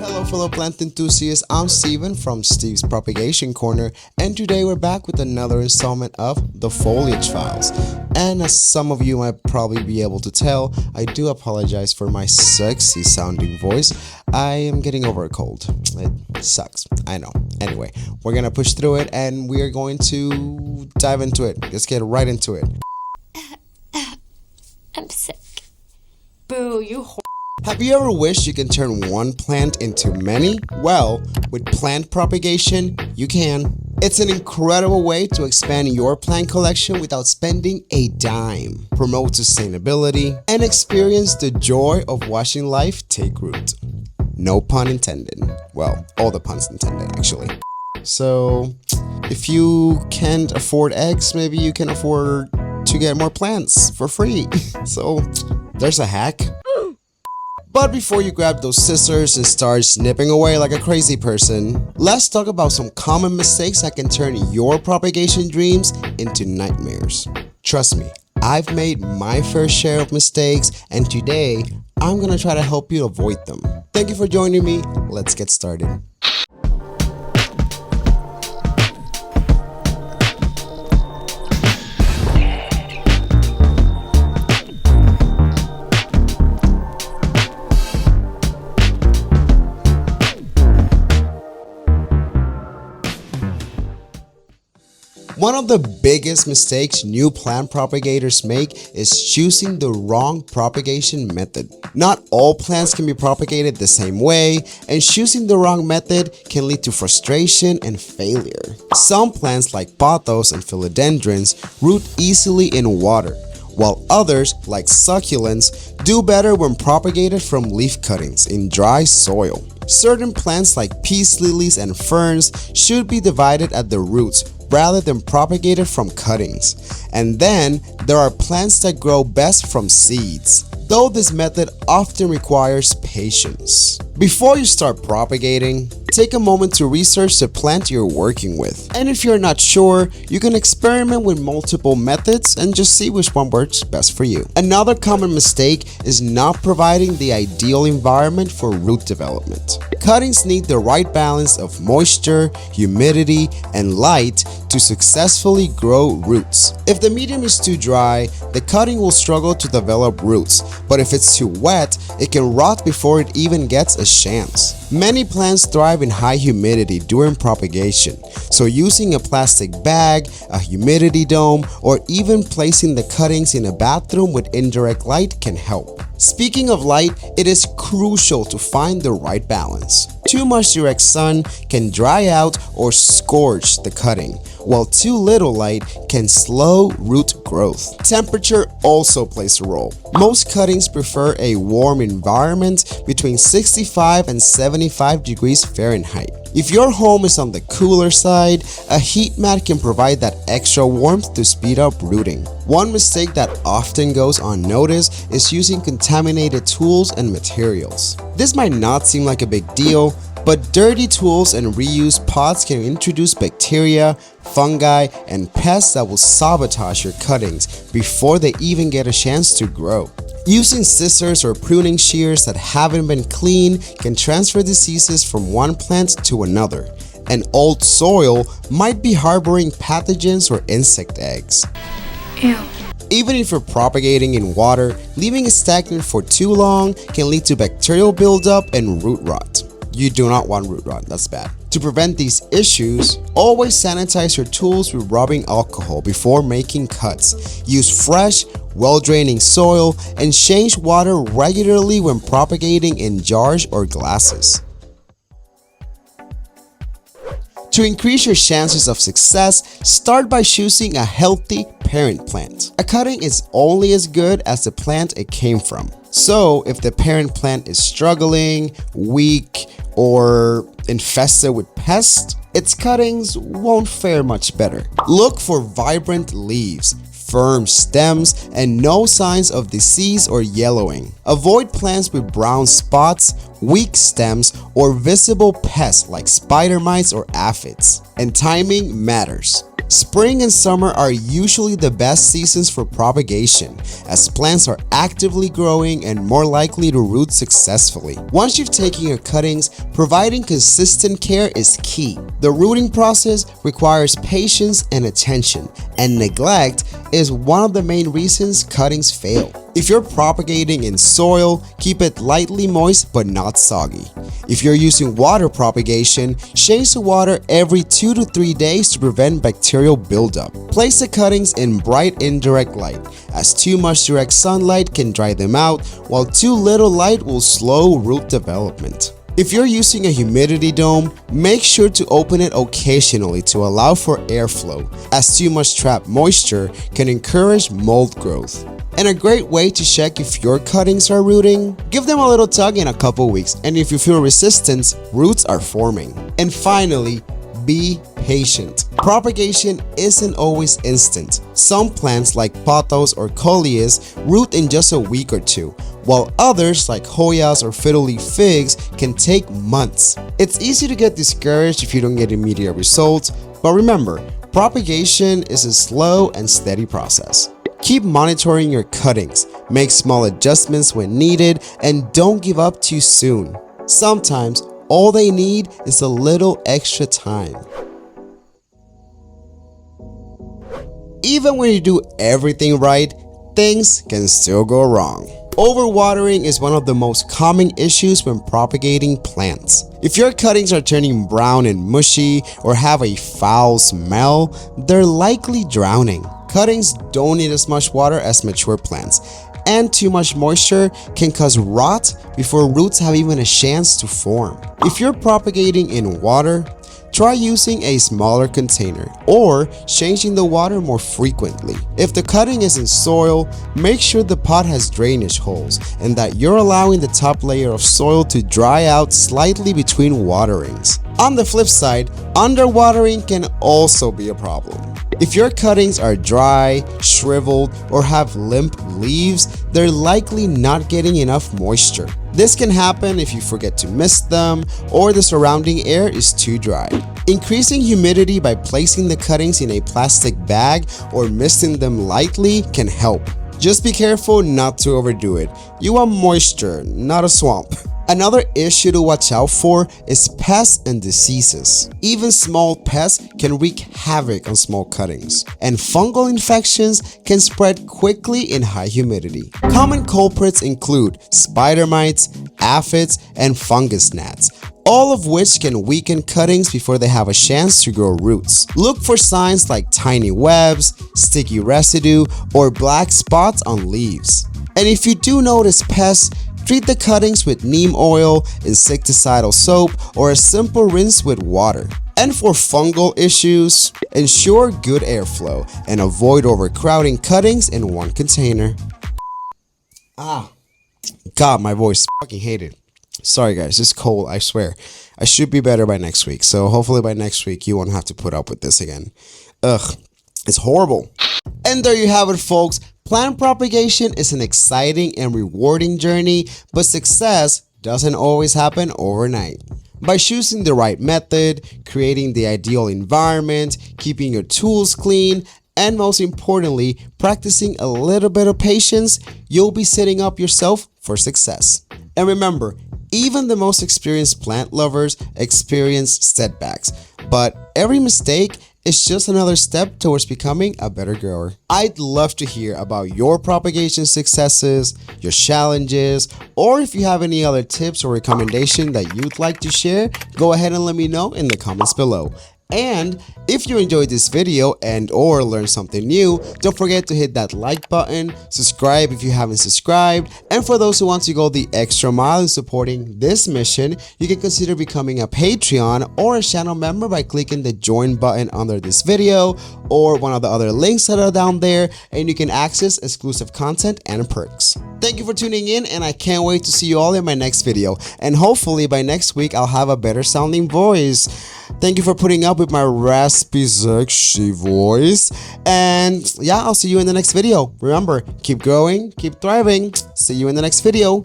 Hello fellow plant enthusiasts, I'm Steven from Steve's Propagation Corner, and today we're back with another installment of the Foliage Files. And as some of you might probably be able to tell, I do apologize for my sexy sounding voice. I am getting over a cold. It sucks, I know. Anyway, we're gonna push through it and we're going to dive into it. Let's get right into it. I'm sick. Boo, you whore. Have you ever wished you can turn one plant into many? Well, with plant propagation, you can. It's an incredible way to expand your plant collection without spending a dime. Promote sustainability and experience the joy of watching life take root. No pun intended. Well, all the puns intended actually. So, if you can't afford eggs, maybe you can afford to get more plants for free. So, there's a hack. But before you grab those scissors and start snipping away like a crazy person, let's talk about some common mistakes that can turn your propagation dreams into nightmares. Trust me, I've made my fair share of mistakes, and today I'm gonna try to help you avoid them. Thank you for joining me. Let's get started. One of the biggest mistakes new plant propagators make is choosing the wrong propagation method. Not all plants can be propagated the same way, and choosing the wrong method can lead to frustration and failure. Some plants like pothos and philodendrons root easily in water, while others like succulents do better when propagated from leaf cuttings in dry soil. Certain plants like peace lilies and ferns should be divided at the roots rather than propagated from cuttings. And then there are plants that grow best from seeds, though this method often requires patience. Before you start propagating, take a moment to research the plant you're working with. And if you're not sure, you can experiment with multiple methods and just see which one works best for you. Another common mistake is not providing the ideal environment for root development. Cuttings need the right balance of moisture, humidity, and light to successfully grow roots. If the medium is too dry, the cutting will struggle to develop roots, but if it's too wet, it can rot before it even gets a chance. Many plants thrive in high humidity during propagation, so using a plastic bag, a humidity dome, or even placing the cuttings in a bathroom with indirect light can help. Speaking of light, it is crucial to find the right balance. Too much direct sun can dry out or scorch the cutting, while too little light can slow root growth. Temperature also plays a role. Most cuttings prefer a warm environment between 65 and 75 degrees Fahrenheit. If your home is on the cooler side, a heat mat can provide that extra warmth to speed up rooting. One mistake that often goes unnoticed is using contaminated tools and materials. This might not seem like a big deal, but dirty tools and reused pots can introduce bacteria, fungi, and pests that will sabotage your cuttings before they even get a chance to grow. Using scissors or pruning shears that haven't been cleaned can transfer diseases from one plant to another, and old soil might be harboring pathogens or insect eggs. Ew. Even if you're propagating in water, leaving it stagnant for too long can lead to bacterial buildup and root rot. You do not want root rot, that's bad. To prevent these issues, always sanitize your tools with rubbing alcohol before making cuts. Use fresh, well-draining soil and change water regularly when propagating in jars or glasses. To increase your chances of success, start by choosing a healthy parent plant. A cutting is only as good as the plant it came from. So if the parent plant is struggling, weak, or infested with pests, its cuttings won't fare much better. Look for vibrant leaves, firm stems, and no signs of disease or yellowing. Avoid plants with brown spots, weak stems, or visible pests like spider mites or aphids. And timing matters. Spring and summer are usually the best seasons for propagation, as plants are actively growing and more likely to root successfully. Once you've taken your cuttings, providing consistent care is key. The rooting process requires patience and attention, and neglect is one of the main reasons cuttings fail. If you're propagating in soil, keep it lightly moist but not soggy. If you're using water propagation, change the water every 2 to 3 days to prevent bacterial buildup. Place the cuttings in bright indirect light, as too much direct sunlight can dry them out, while too little light will slow root development. If you're using a humidity dome, make sure to open it occasionally to allow for airflow, as too much trapped moisture can encourage mold growth. And a great way to check if your cuttings are rooting, give them a little tug in a couple weeks, and if you feel resistance, roots are forming. And finally, be patient. Propagation isn't always instant. Some plants like pothos or coleus root in just a week or two, while others like Hoyas or fiddle-leaf figs can take months. It's easy to get discouraged if you don't get immediate results, but remember, propagation is a slow and steady process. Keep monitoring your cuttings, make small adjustments when needed, and don't give up too soon. Sometimes, all they need is a little extra time. Even when you do everything right, things can still go wrong. Overwatering is one of the most common issues when propagating plants. If your cuttings are turning brown and mushy or have a foul smell, they're likely drowning. Cuttings don't need as much water as mature plants, and too much moisture can cause rot before roots have even a chance to form. If you're propagating in water, try using a smaller container or changing the water more frequently. If the cutting is in soil, make sure the pot has drainage holes and that you're allowing the top layer of soil to dry out slightly between waterings. On the flip side, underwatering can also be a problem. If your cuttings are dry, shriveled, or have limp leaves, they're likely not getting enough moisture. This can happen if you forget to mist them or the surrounding air is too dry. Increasing humidity by placing the cuttings in a plastic bag or misting them lightly can help. Just be careful not to overdo it. You want moisture, not a swamp. Another issue to watch out for is pests and diseases. Even small pests can wreak havoc on small cuttings, and fungal infections can spread quickly in high humidity. Common culprits include spider mites, aphids, and fungus gnats, all of which can weaken cuttings before they have a chance to grow roots. Look for signs like tiny webs, sticky residue, or black spots on leaves. And if you do notice pests, treat the cuttings with neem oil, insecticidal soap, or a simple rinse with water. And for fungal issues, ensure good airflow and avoid overcrowding cuttings in one container. God, my voice, fucking hate it. Sorry guys, it's cold, I swear. I should be better by next week, so hopefully by next week you won't have to put up with this again. Ugh, it's horrible. And there you have it, folks. Plant propagation is an exciting and rewarding journey, but success doesn't always happen overnight. By choosing the right method, creating the ideal environment, keeping your tools clean, and most importantly, practicing a little bit of patience, you'll be setting up yourself for success. And remember, even the most experienced plant lovers experience setbacks, but every mistake is just another step towards becoming a better grower. I'd love to hear about your propagation successes, your challenges, or if you have any other tips or recommendation that you'd like to share, go ahead and let me know in the comments below. And if you enjoyed this video and or learned something new, don't forget to hit that like button, subscribe if you haven't subscribed, and for those who want to go the extra mile in supporting this mission, you can consider becoming a Patreon or a channel member by clicking the join button under this video or one of the other links that are down there, and you can access exclusive content and perks. Thank you for tuning in, and I can't wait to see you all in my next video, and hopefully by next week I'll have a better sounding voice. Thank you for putting up with my raspy, sexy voice, and yeah, I'll see you in the next video. Remember, keep growing, keep thriving. See you in the next video.